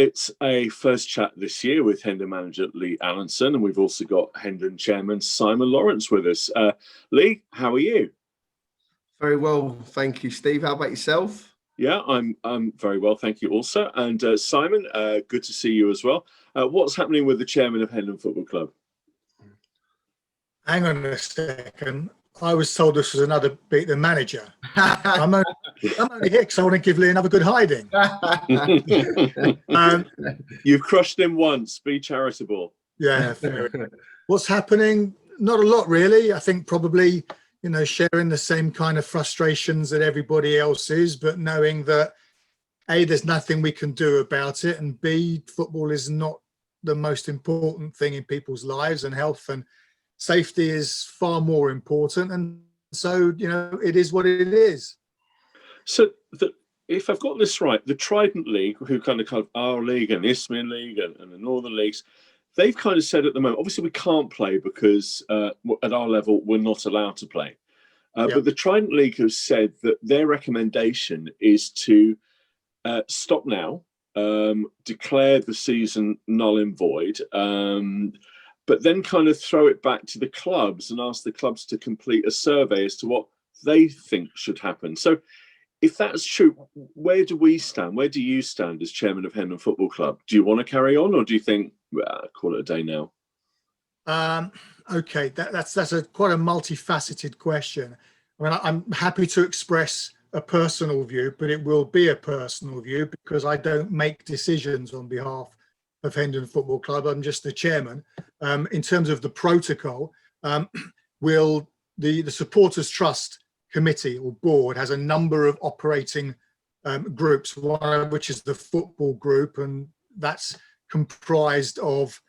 It's a first chat this year with Hendon manager Lee Allinson, and we've also got Hendon chairman Simon Lawrence with us. Lee, how are you? Very well, thank you, Steve. How about yourself? Yeah, I'm very well, thank you also. And Simon, good to see you as well. What's happening with the chairman of Hendon Football Club? Hang on a second. I was told this was another beat the manager. I'm only here because I want to give Lee another good hiding. You've crushed him once. Be charitable. Yeah, fair enough. What's happening? Not a lot, really. I think probably, sharing the same kind of frustrations that everybody else is, but knowing that A, there's nothing we can do about it, and B, football is not the most important thing in people's lives, and health and safety is far more important. And so, it is what it is. So if I've got this right, the Trident League, who kind of our league and the Isthmian League and the Northern Leagues, they've kind of said at the moment, obviously we can't play because at our level, we're not allowed to play. But the Trident League has said that their recommendation is to stop now, declare the season null and void, but then kind of throw it back to the clubs and ask the clubs to complete a survey as to what they think should happen. So if that's true, where do we stand? Where do you stand as chairman of Hendon Football Club? Do you want to carry on, or do you think, call it a day now? Okay, that's quite a multifaceted question. I mean, I'm happy to express a personal view, but it will be a personal view because I don't make decisions on behalf of Hendon Football Club. I'm just the chairman. In terms of the protocol, the Supporters Trust Committee or board has a number of operating groups, one of which is the football group, and that's comprised of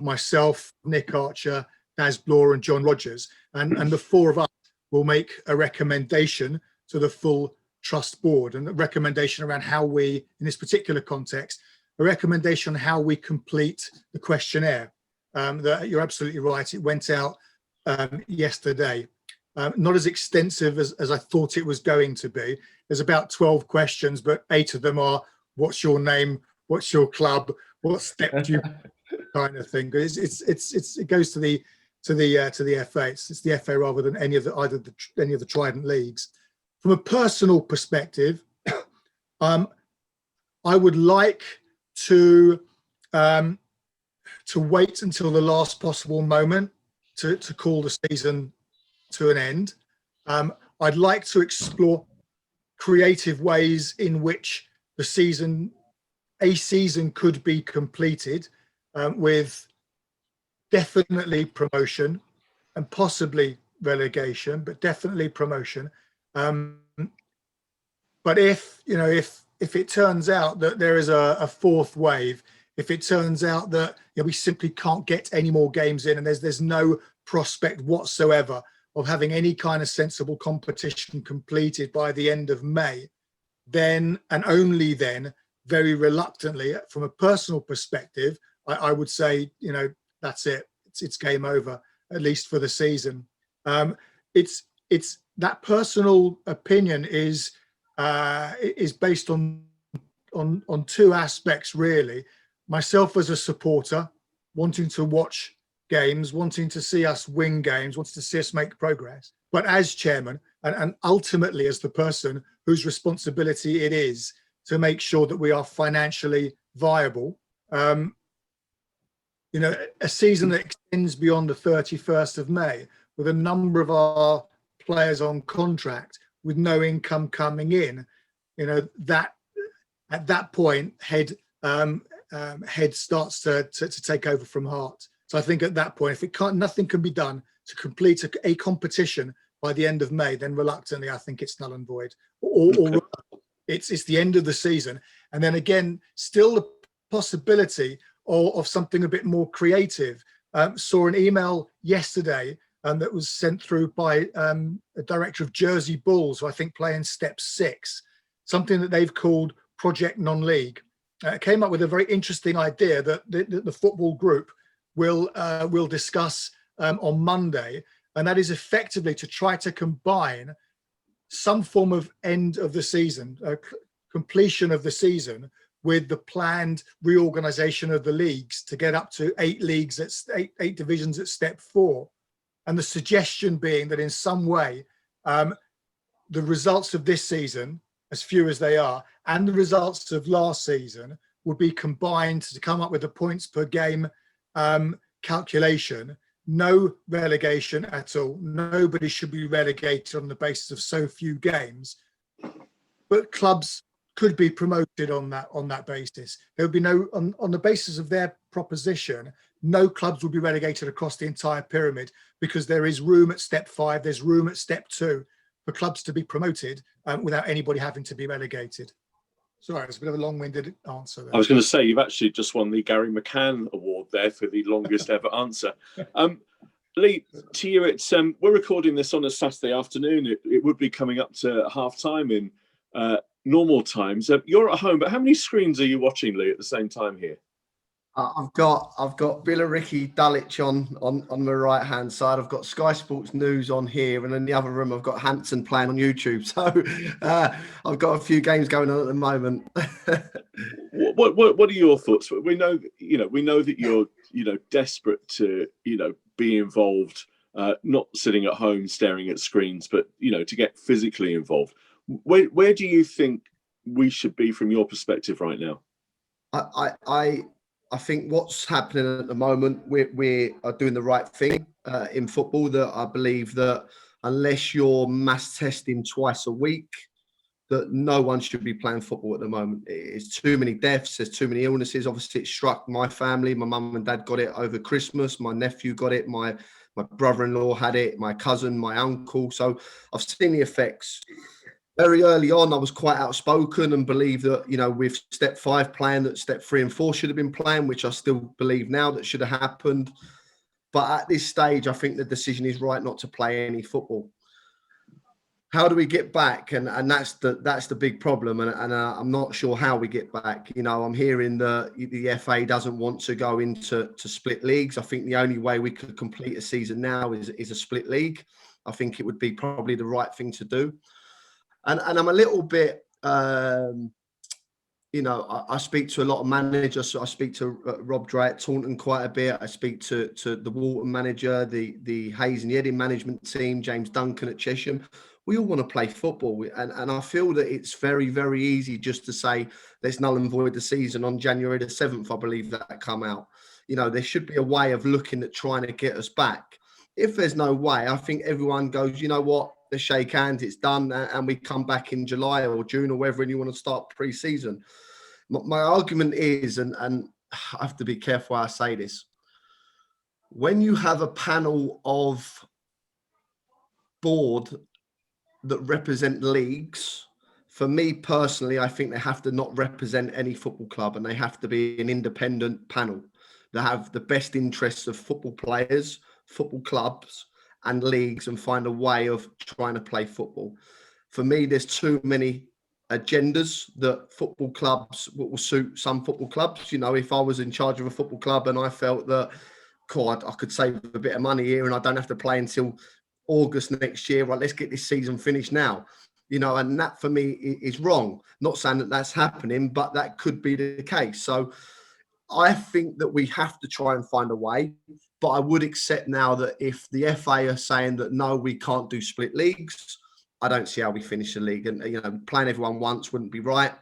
myself, Nick Archer, Daz Bloor and John Rogers, and the four of us will make a recommendation to the full trust board, and a recommendation around how we, in this particular context, a recommendation on how we complete the questionnaire. You're absolutely right, it went out yesterday. Not as extensive as I thought it was going to be. There's about 12 questions, but 8 of them are, what's your name, what's your club, what step do you kind of thing. It goes to the FA. It's the FA rather than any of the Trident leagues. From a personal perspective, I would like to wait until the last possible moment to call the season to an end. I'd like to explore creative ways in which a season could be completed with definitely promotion and possibly relegation, but definitely promotion. But if it turns out that there is a fourth wave, if it turns out that we simply can't get any more games in and there's no prospect whatsoever of having any kind of sensible competition completed by the end of May, then and only then, very reluctantly, from a personal perspective, I would say, that's it. It's game over, at least for the season. It's that personal opinion is based on two aspects, really. Myself as a supporter, wanting to watch games, wanting to see us win games, wanting to see us make progress. But as chairman, and ultimately as the person whose responsibility it is to make sure that we are financially viable, a season that extends beyond the 31st of May, with a number of our players on contract with no income coming in, that at that point, head starts to take over from heart. So I think at that point, if nothing can be done to complete a competition by the end of May, then reluctantly, I think it's null and void, or it's the end of the season. And then again, still the possibility of something a bit more creative. Saw an email yesterday that was sent through by a director of Jersey Bulls, who I think play in Step 6, something that they've called Project Non-League. Came up with a very interesting idea that the football group will discuss on Monday, and that is effectively to try to combine some form of end of the season, completion of the season, with the planned reorganisation of the leagues to get up to 8 leagues at eight divisions at step 4. And the suggestion being that in some way, the results of this season, as few as they are, and the results of last season would be combined to come up with a points per game calculation. No relegation at all. Nobody should be relegated on the basis of so few games. But clubs could be promoted on that basis. There would be no, on the basis of their proposition, no clubs will be relegated across the entire pyramid, because there is room at step 5, there's room at step 2 for clubs to be promoted without anybody having to be relegated. Sorry, it's a bit of a long-winded answer there. I was going to say, you've actually just won the Gary McCann Award there for the longest ever answer. Lee, to you, it's we're recording this on a Saturday afternoon. It would be coming up to half-time in normal times. You're at home, but how many screens are you watching, Lee, at the same time here? I've got Billericay Dulwich on the right hand side. I've got Sky Sports News on here, and in the other room I've got Hanson playing on YouTube. So I've got a few games going on at the moment. What are your thoughts? We know that you're desperate to be involved, not sitting at home staring at screens, but to get physically involved. Where do you think we should be from your perspective right now? I think what's happening at the moment, we are doing the right thing in football. That I believe that unless you're mass testing twice a week, that no one should be playing football at the moment. It's too many deaths, there's too many illnesses. Obviously, it struck my family. My mum and dad got it over Christmas. My nephew got it. My brother-in-law had it. My cousin, my uncle. So I've seen the effects. Very early on, I was quite outspoken and believed that, with step 5 plan, that step 3 and 4 should have been planned, which I still believe now that should have happened. But at this stage, I think the decision is right not to play any football. How do we get back? And that's the big problem. And I'm not sure how we get back. I'm hearing the FA doesn't want to go into split leagues. I think the only way we could complete a season now is a split league. I think it would be probably the right thing to do. And I'm a little bit, I speak to a lot of managers. So I speak to Rob Dray at Taunton quite a bit. I speak to the Walton manager, the Hayes and Yeading management team, James Duncan at Chesham. We all want to play football. And I feel that it's very, very easy just to say, let's null and void the season on January the 7th, I believe that come out. There should be a way of looking at trying to get us back. If there's no way, I think everyone goes, you know what? Let's shake hands, it's done, and we come back in July or June or wherever, and you want to start pre-season. My argument is, and I have to be careful how I say this, when you have a panel of board that represent leagues, for me personally, I think they have to not represent any football club, and they have to be an independent panel that have the best interests of football players, football clubs, and leagues, and find a way of trying to play football. For me, there's too many agendas that football clubs will suit some football clubs. If I was in charge of a football club and I felt that, God, I could save a bit of money here and I don't have to play until August next year, right, let's get this season finished now. And that for me is wrong. Not saying that that's happening, but that could be the case. So I think that we have to try and find a way. But I would accept now that if the FA are saying that, no, we can't do split leagues, I don't see how we finish the league. And, playing everyone once wouldn't be right.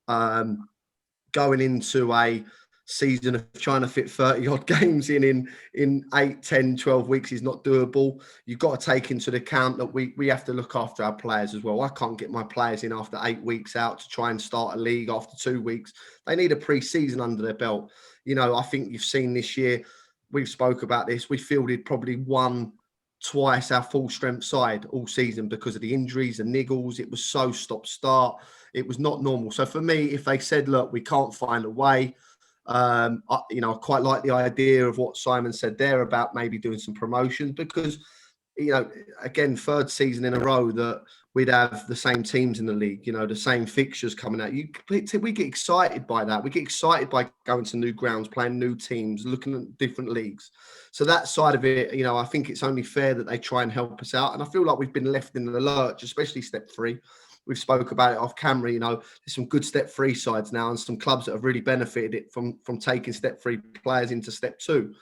Going into a season of trying to fit 30-odd games in 8, 10, 12 weeks is not doable. You've got to take into account that we have to look after our players as well. I can't get my players in after 8 weeks out to try and start a league after 2 weeks. They need a pre-season under their belt. I think you've seen this year, we've spoke about this. We fielded probably twice our full strength side all season because of the injuries and niggles. It was so stop-start. It was not normal. So for me, if they said, look, we can't find a way, I quite like the idea of what Simon said there about maybe doing some promotions because, again, 3rd season in a row that we'd have the same teams in the league, the same fixtures coming out. We get excited by that. We get excited by going to new grounds, playing new teams, looking at different leagues. So that side of it, I think it's only fair that they try and help us out. And I feel like we've been left in the lurch, especially step 3. we've spoke about it off camera. You know, there's some good step 3 sides now, and some clubs that have really benefited it from taking step 3 players into step 2.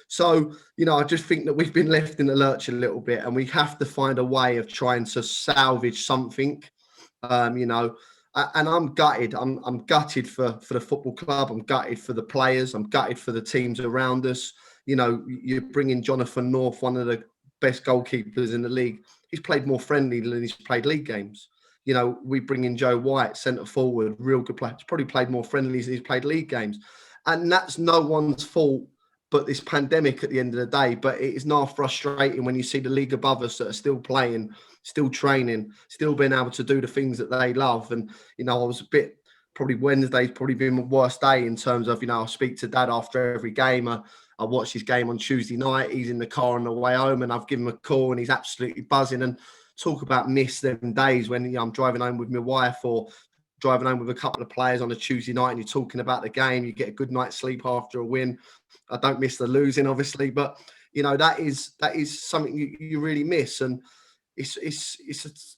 So, you know, I just think that we've been left in the lurch a little bit, and we have to find a way of trying to salvage something. You know, and I'm gutted. I'm gutted for the football club. I'm gutted for the players. I'm gutted for the teams around us. You know, you bring in Jonathan North, one of the best goalkeepers in the league. He's played more friendly than he's played league games. You know, we bring in Joe White, centre forward, real good player. He's probably played more friendlies than he's played league games. And that's no one's fault but this pandemic at the end of the day. But it is now frustrating when you see the league above us that are still playing, still training, still being able to do the things that they love. And, you know, I was a bit, probably Wednesday's probably been my worst day in terms of, you know, I'll speak to Dad after every game. I watched his game on Tuesday night. He's in the car on the way home, and I've given him a call, and he's absolutely buzzing. And talk about miss them days when, you know, I'm driving home with my wife, or driving home with a couple of players on a Tuesday night, and you're talking about the game. You get a good night's sleep after a win. I don't miss the losing, obviously, but, you know, that is something you really miss. And it's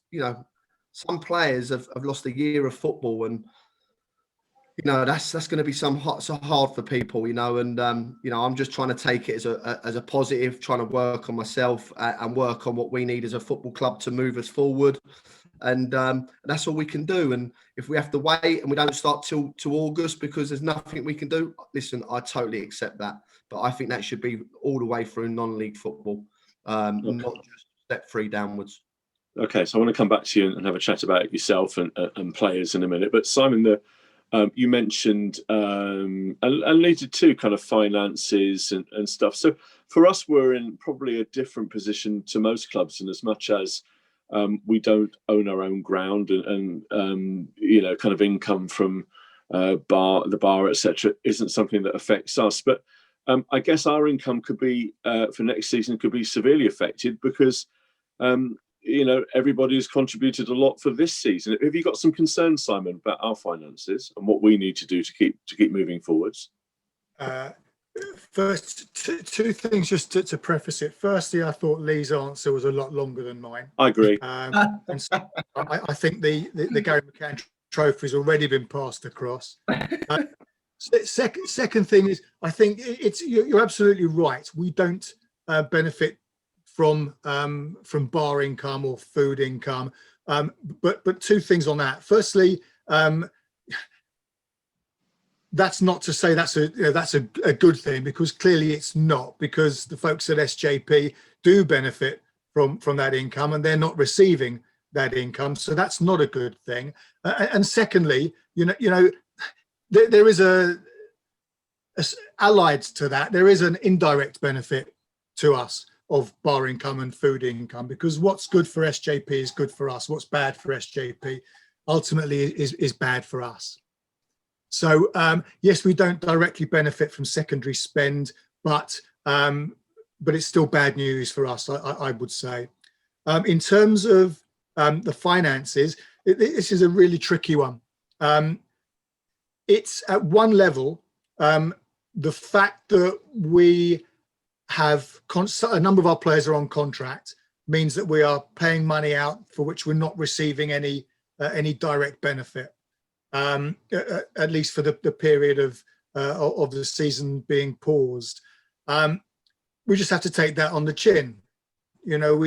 you know, some players have lost a year of football, and, you know, that's going to be so hard for people, you know. And you know, I'm just trying to take it as a positive, trying to work on myself and work on what we need as a football club to move us forward. And that's all we can do. And if we have to wait and we don't start till August because there's nothing we can do, listen, I totally accept that. But I think that should be all the way through non-league football, not just step 3 downwards. Okay, so I want to come back to you and have a chat about yourself and players in a minute. But Simon, you mentioned and related to kind of finances and stuff. So for us, we're in probably a different position to most clubs, in as much as we don't own our own ground, and you know, kind of income from the bar, etc., isn't something that affects us. But I guess our income could be for next season could be severely affected because you know, everybody's contributed a lot for this season. Have you got some concerns, Simon, about our finances and what we need to do to keep moving forwards? First, two things just to preface it. Firstly, I thought Lee's answer was a lot longer than mine. I agree. And so I think the Gary McCann trophy has already been passed across. Second thing is, I think you're absolutely right. We don't benefit from bar income or food income, but two things on that. Firstly, that's not to say that's a good thing, because clearly it's not, because the folks at SJP do benefit from that income, and they're not receiving that income, so that's not a good thing. And secondly, you know, there is allied to that, there is an indirect benefit to us of bar income and food income, because what's good for SJP is good for us. What's bad for SJP ultimately is bad for us. So yes, we don't directly benefit from secondary spend, but it's still bad news for us, I would say. In terms of the finances, this is a really tricky one. It's at one level, the fact that we have a number of our players are on contract means that we are paying money out for which we're not receiving any direct benefit, at least for the period of the season being paused. We just have to take that on the chin. You know,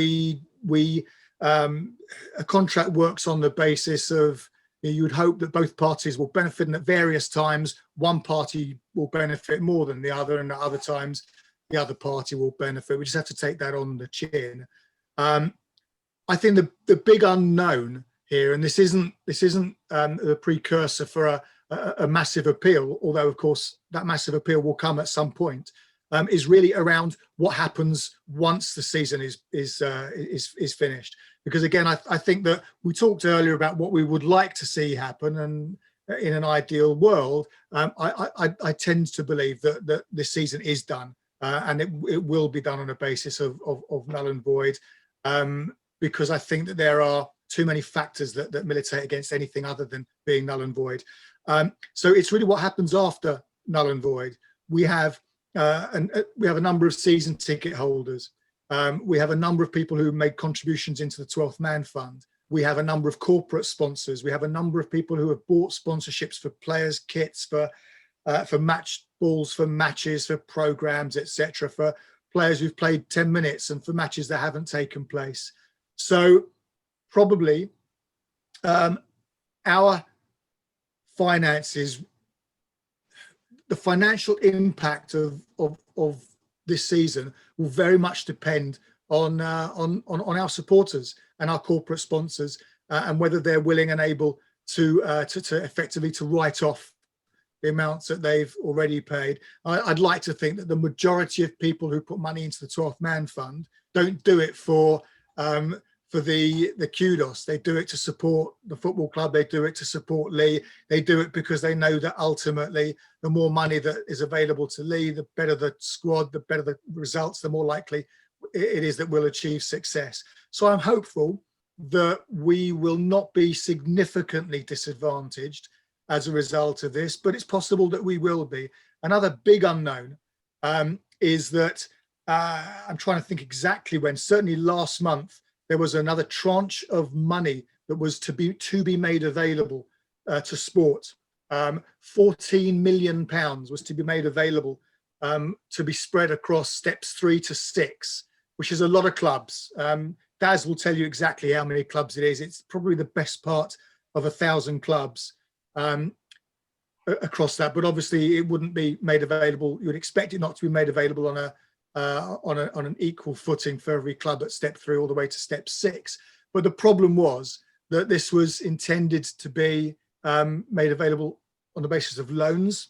a contract works on the basis of, you would hope that both parties will benefit, and at various times one party will benefit more than the other, and at other times the other party will benefit. We just have to take that on the chin. I think the big unknown here, and this isn't a precursor for a massive appeal, although of course that massive appeal will come at some point, is really around what happens once the season is finished. Because again, I think that we talked earlier about what we would like to see happen, and in an ideal world, I tend to believe that this season is done, and it will be done on a basis of null and void, because I think that there are too many factors that militate against anything other than being null and void. So it's really what happens after null and void. We have a number of season ticket holders. We have a number of people who made contributions into the 12th Man Fund. We have a number of corporate sponsors. We have a number of people who have bought sponsorships for players' kits, for match balls, for matches, for programs, etc., for players who've played 10 minutes and for matches that haven't taken place. So probably our finances, the financial impact of this season will very much depend on our supporters and our corporate sponsors, and whether they're willing and able to effectively to write off the amounts that they've already paid. I'd like to think that the majority of people who put money into the 12th Man Fund don't do it for the kudos. They do it to support the football club. They do it to support Lee. They do it because they know that ultimately the more money that is available to Lee, the better the squad, the better the results, the more likely it is that we'll achieve success. So I'm hopeful that we will not be significantly disadvantaged as a result of this, but it's possible that we will be. Another big unknown is that I'm trying to think exactly when. Certainly last month there was another tranche of money that was to be made available to sport. 14 million pounds was to be made available to be spread across steps 3 to 6, which is a lot of clubs. Daz will tell you exactly how many clubs it is. It's probably the best part of 1,000 clubs across that, but obviously it wouldn't be made available. You would expect it not to be made available on an equal footing for every club at step 3 all the way to step 6. But the problem was that this was intended to be made available on the basis of loans.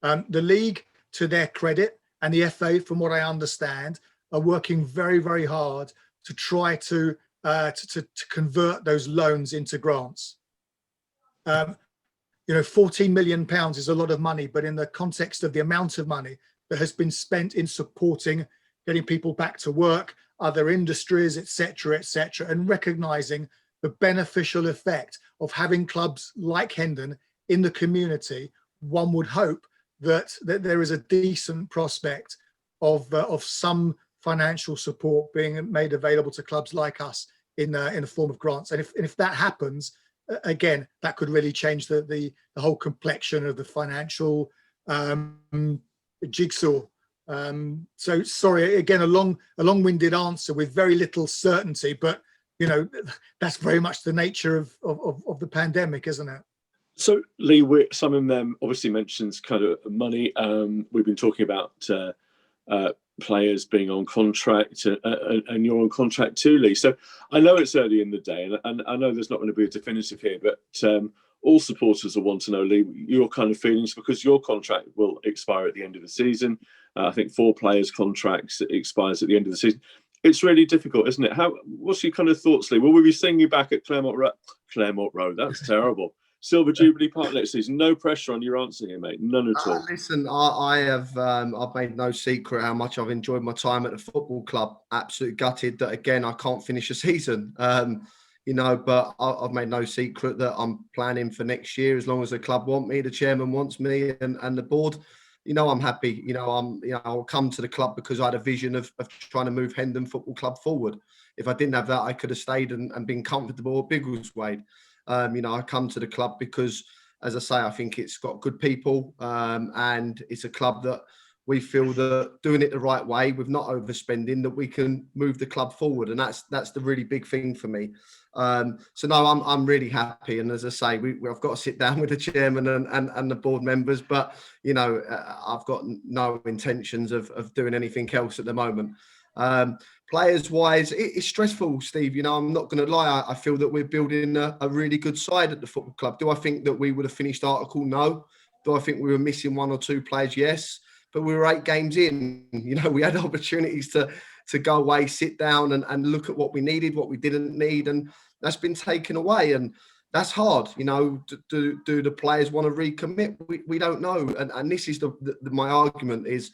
The league, to their credit, and the FA, from what I understand, are working very, very hard to try to convert those loans into grants. 14 million pounds is a lot of money, but in the context of the amount of money that has been spent in supporting getting people back to work, other industries, etc., and recognizing the beneficial effect of having clubs like Hendon in the community, one would hope that there is a decent prospect of some financial support being made available to clubs like us in a form of grants. And if that happens, again, that could really change the whole complexion of the financial jigsaw. So sorry, again, a long-winded answer with very little certainty, but that's very much the nature of the pandemic, isn't it? So Lee, Simon obviously mentions kind of money. We've been talking about players being on contract, and you're on contract too, Lee. So I know it's early in the day, and I know there's not going to be a definitive here, but all supporters will want to know, Lee, your kind of feelings, because your contract will expire at the end of the season. I think 4 players' contracts expires at the end of the season. It's really difficult, isn't it? What's your kind of thoughts, Lee? Will we be seeing you back at Claremont Road? That's terrible. Silver Jubilee Park next season. No pressure on your answer here, mate. None at all. Listen, I've made no secret how much I've enjoyed my time at the football club. Absolutely gutted that again I can't finish a season. But I've made no secret that I'm planning for next year as long as the club want me, the chairman wants me, and the board. I'm happy. I'll come to the club because I had a vision of trying to move Hendon Football Club forward. If I didn't have that, I could have stayed and been comfortable at Biggleswade. I come to the club because, as I say, I think it's got good people, and it's a club that we feel that doing it the right way, with not overspending, that we can move the club forward, and that's the really big thing for me. So no, I'm really happy, and as I say, I've got to sit down with the chairman and the board members, but I've got no intentions of doing anything else at the moment. Players wise, it's stressful, Steve. I'm not going to lie. I feel that we're building a really good side at the football club. Do I think that we would have finished Article? No. Do I think we were missing 1 or 2 players? Yes. But we were 8 games in. We had opportunities to go away, sit down and look at what we needed, what we didn't need. And that's been taken away. And that's hard. Do the players want to recommit? We don't know. And this is my argument is,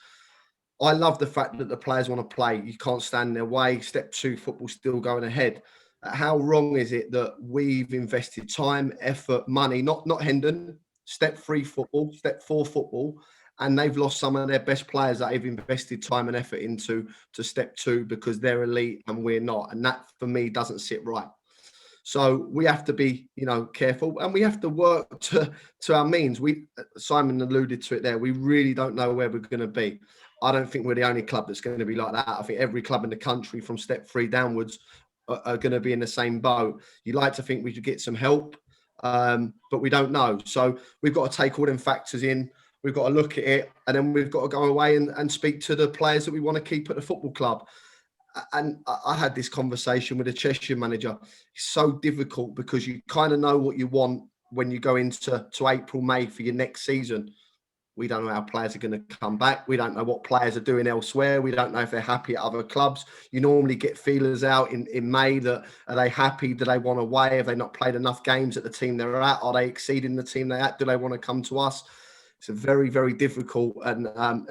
I love the fact that the players want to play. You can't stand in their way. Step 2, football still going ahead. How wrong is it that we've invested time, effort, money, not Hendon, step 3 football, step 4 football, and they've lost some of their best players that they've invested time and effort into to step 2 because they're elite and we're not. And that, for me, doesn't sit right. So we have to be, careful, and we have to work to our means. Simon alluded to it there. We really don't know where we're going to be. I don't think we're the only club that's going to be like that. I think every club in the country from step 3 downwards are going to be in the same boat. You like to think we could get some help, but we don't know. So we've got to take all them factors in. We've got to look at it, and then we've got to go away and speak to the players that we want to keep at the football club. And I had this conversation with the Cheshire manager. It's so difficult because you kind of know what you want when you go into April, May for your next season. We don't know how players are going to come back. We don't know what players are doing elsewhere. We don't know if they're happy at other clubs. You normally get feelers out in May that, are they happy? Do they want away? Have they not played enough games at the team they're at? Are they exceeding the team they're at? Do they want to come to us? It's a very, very difficult, and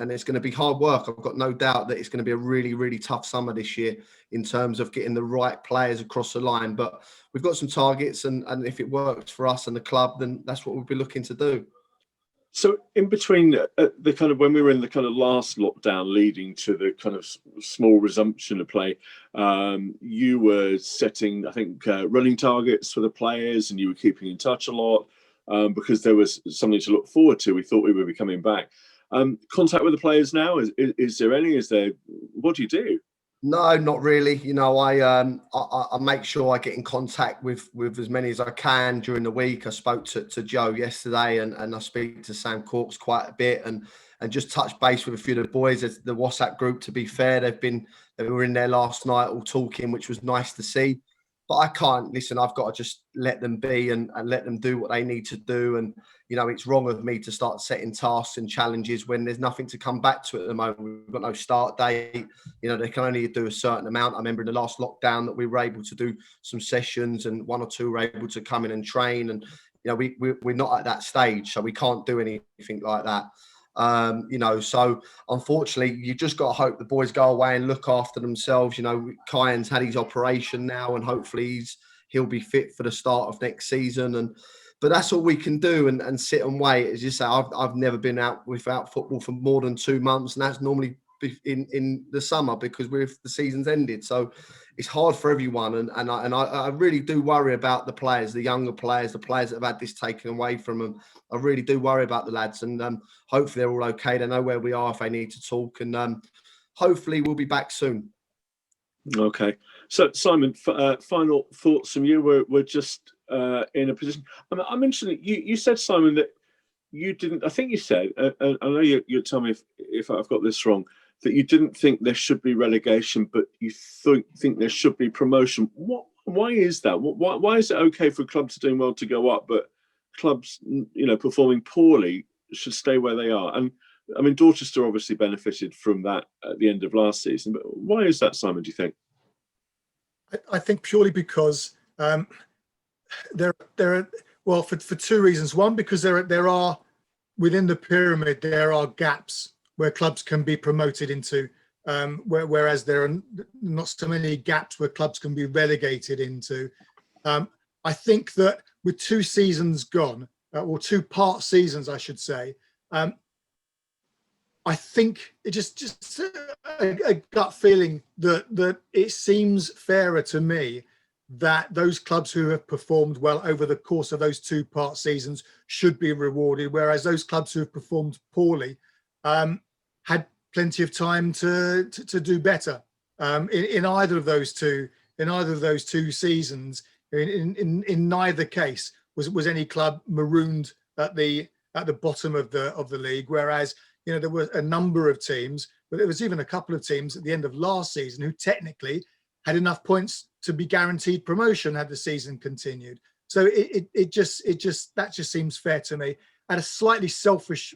it's going to be hard work. I've got no doubt that it's going to be a really, really tough summer this year in terms of getting the right players across the line. But we've got some targets, and if it works for us and the club, then that's what we'll be looking to do. So in between the kind of, when we were in the kind of last lockdown leading to the kind of small resumption of play, you were setting, I think, running targets for the players, and you were keeping in touch a lot. Because there was something to look forward to. We thought we would be coming back. Contact with the players now, is there any? What do you do? No, not really. I make sure I get in contact with as many as I can during the week. I spoke to Joe yesterday, and I speak to Sam Corks quite a bit, and just touch base with a few of the boys. The WhatsApp group, to be fair, they were in there last night all talking, which was nice to see. But I can't listen. I've got to just let them be and let them do what they need to do. And, it's wrong of me to start setting tasks and challenges when there's nothing to come back to at the moment. We've got no start date. They can only do a certain amount. I remember in the last lockdown that we were able to do some sessions, and 1 or 2 were able to come in and train. And, we're not at that stage, so we can't do anything like that. So unfortunately, you just got to hope the boys go away and look after themselves. Kyan's had his operation now, and hopefully he'll be fit for the start of next season. But that's all we can do, and sit and wait. As you say, I've never been out without football for more than 2 months, and that's normally in the summer because the season's ended. So it's hard for everyone, and I really do worry about the players, the younger players, the players that have had this taken away from them. I really do worry about the lads, and hopefully they're all okay. They know where we are if they need to talk, and hopefully we'll be back soon. Okay. So, Simon, final thoughts from you. We're just in a position. I'm interested. You said, Simon, that you didn't. I think you said. I know you'll tell me if I've got this wrong. That you didn't think there should be relegation, but you think there should be promotion. Why is that? Why is it okay for clubs doing well to go up, but clubs, performing poorly should stay where they are? And I mean, Dorchester obviously benefited from that at the end of last season. But why is that, Simon, do you think? I think purely because there are, well, for 2 reasons. One, because there are within the pyramid, there are gaps where clubs can be promoted into, whereas there are not so many gaps where clubs can be relegated into. I think that with 2 seasons gone, or 2 part seasons, I should say, I think it just a gut feeling that it seems fairer to me that those clubs who have performed well over the course of those 2 part seasons should be rewarded, whereas those clubs who have performed poorly had plenty of time to do better. In either of those two seasons, in neither case was any club marooned at the bottom of the league. Whereas there were a number of teams, but there was even a couple of teams at the end of last season who technically had enough points to be guaranteed promotion had the season continued. So that just seems fair to me. At a slightly selfish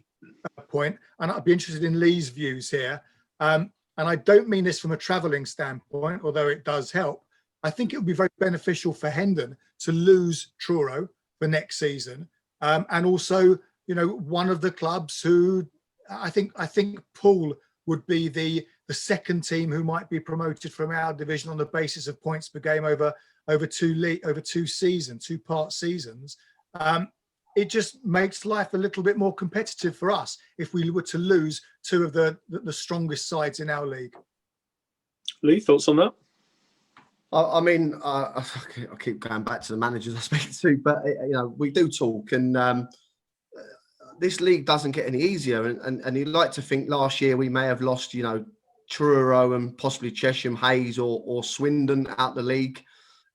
point, and I'd be interested in Lee's views here, and I don't mean this from a travelling standpoint, although it does help. I think it would be very beneficial for Hendon to lose Truro for next season, and also, one of the clubs who I think Poole would be the second team who might be promoted from our division on the basis of points per game over 2 part seasons. It just makes life a little bit more competitive for us if we were to lose 2 of the strongest sides in our league. Lee, thoughts on that? I mean, I keep going back to the managers I speak to, but we do talk, and this league doesn't get any easier. And you'd like to think last year we may have lost, Truro and possibly Chesham, Hayes or Swindon out the league,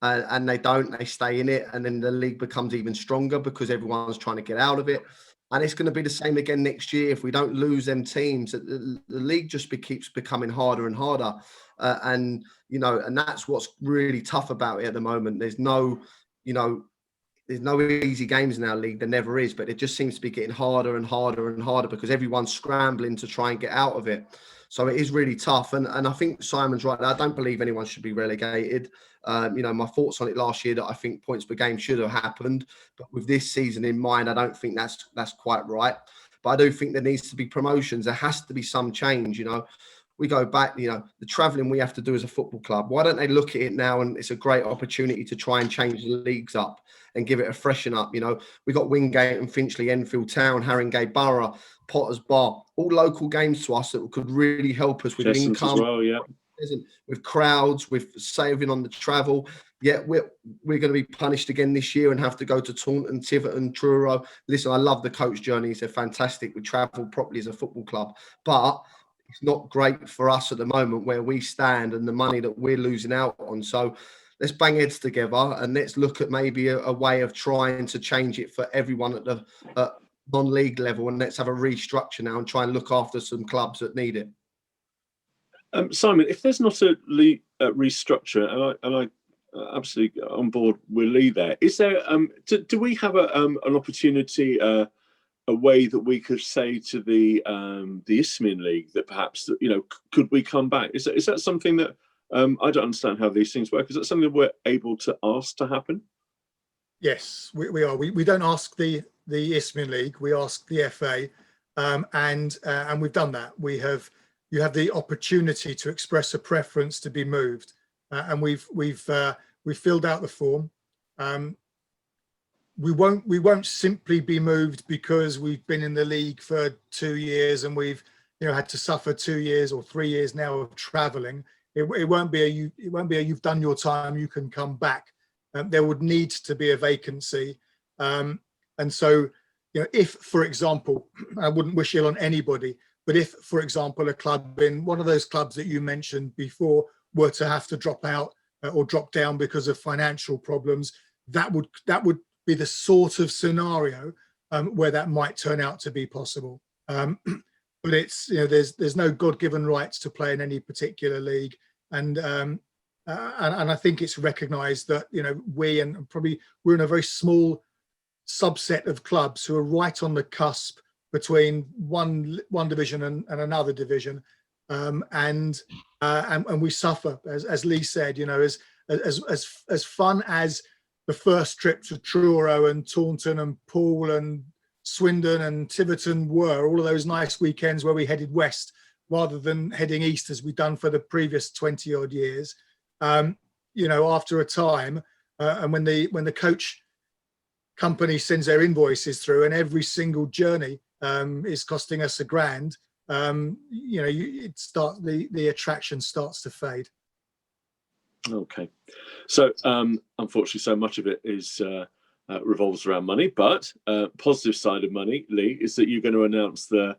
and they don't. They stay in it, and then the league becomes even stronger because everyone's trying to get out of it. And it's going to be the same again next year if we don't lose them teams. The league just keeps becoming harder and harder, and that's what's really tough about it at the moment. There's no easy games in our league. There never is, but it just seems to be getting harder and harder and harder because everyone's scrambling to try and get out of it. So it is really tough. And I think Simon's right. I don't believe anyone should be relegated. My thoughts on it last year that I think points per game should have happened. But with this season in mind, I don't think that's quite right. But I do think there needs to be promotions. There has to be some change, We go back, the travelling we have to do as a football club. Why don't they look at it now? And it's a great opportunity to try and change the leagues up and give it a freshen up. We got Wingate and Finchley, Enfield Town, Haringey Borough, Potters Bar, all local games to us that could really help us with income, as well, yeah. With crowds, with saving on the travel. Yet we're going to be punished again this year and have to go to Taunton, Tiverton, Truro. Listen, I love the coach journeys. They're fantastic. We travel properly as a football club. But it's not great for us at the moment where we stand and the money that we're losing out on. So let's bang heads together and let's look at maybe a way of trying to change it for everyone at the non-league level, and let's have a restructure now and try and look after some clubs that need it. Simon, if there's not a restructure, and I absolutely on board with Lee there, is there? Do we have an opportunity? A way that we could say to the Isthmian League that perhaps could we come back? Is that something that I don't understand how these things work? Is that something that we're able to ask to happen? Yes, we are. We don't ask the Isthmian League. We ask the FA, and we've done that. You have the opportunity to express a preference to be moved, and we've filled out the form. We won't simply be moved because we've been in the league for 2 years and we've had to suffer 2 years or 3 years now of travelling. It won't be a you've done your time, you can come back. There would need to be a vacancy, and so if, for example, I wouldn't wish ill on anybody, but if, for example, a club in one of those clubs that you mentioned before were to have to drop out or drop down because of financial problems, that would be the sort of scenario where that might turn out to be possible. But it's there's no God-given rights to play in any particular league, and I think it's recognised that we're in a very small subset of clubs who are right on the cusp between one division and another division, and we suffer, as Lee said, as fun as the first trip to Truro and Taunton and Poole and Swindon and Tiverton were, all of those nice weekends where we headed west rather than heading east as we've done for the previous 20 odd years. After a time, and when the coach company sends their invoices through and every single journey is costing us £1,000, the attraction starts to fade. Okay, so unfortunately, so much of it is revolves around money. But positive side of money, Lee, is that you're going to announce the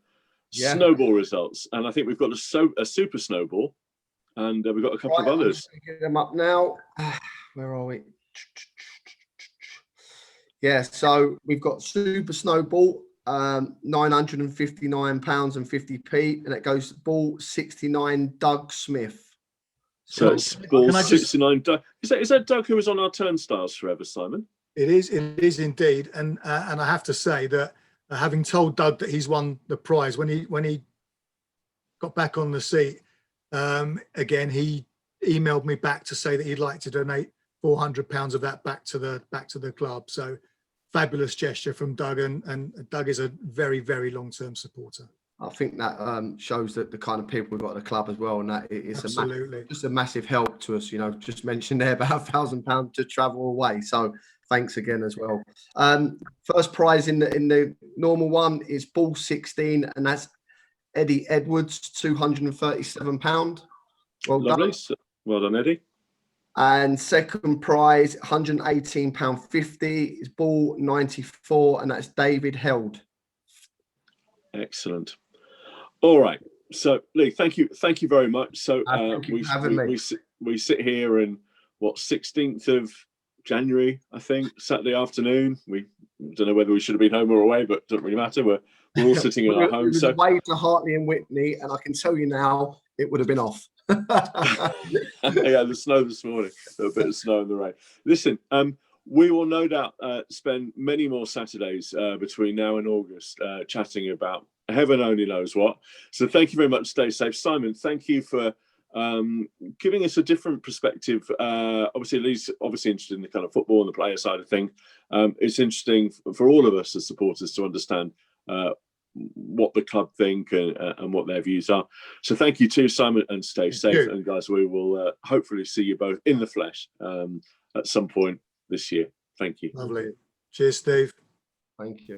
snowball results, and I think we've got a super snowball, and we've got a couple of others. I'm get them up now. Where are we? Yeah, so we've got super snowball, £959.50, and it goes to ball 69 Doug Smith. So it's ball 69. Doug. Is that Doug who was on our turnstiles forever, Simon? It is indeed, and I have to say that having told Doug that he's won the prize when he got back on the seat, again he emailed me back to say that he'd like to donate £400 of that back to the club. So fabulous gesture from Doug, and Doug is a very, very long-term supporter. I think that shows that the kind of people we've got at the club as well, and that it's absolutely just a massive help to us. Just mentioned there about £1,000 to travel away. So thanks again as well. First prize in the normal one is ball 16, and that's Eddie Edwards, £237. Well Lovely. done. Well done, Eddie. And second prize, £118.50. It's ball 94, and that's David Held. Excellent. All right. So, Lee, thank you very much. So Thank you for having me. we sit here in 16th of January, I think, Saturday afternoon. We don't know whether we should have been home or away, but it doesn't really matter. We're all sitting in our homes. So away to Hartley and Whitney, and I can tell you now, it would have been off. Yeah, the snow this morning, a bit of snow in the rain. Listen, we will no doubt spend many more Saturdays between now and August chatting about heaven only knows what. So thank you very much. Stay safe. Simon, thank you for giving us a different perspective. Obviously, Lee's obviously interested in the kind of football and the player side of things. It's interesting for all of us as supporters to understand what the club think and what their views are. So thank you too, Simon, and stay safe. And guys, we will hopefully see you both in the flesh at some point this year. Thank you. Lovely. Cheers, Steve. Thank you.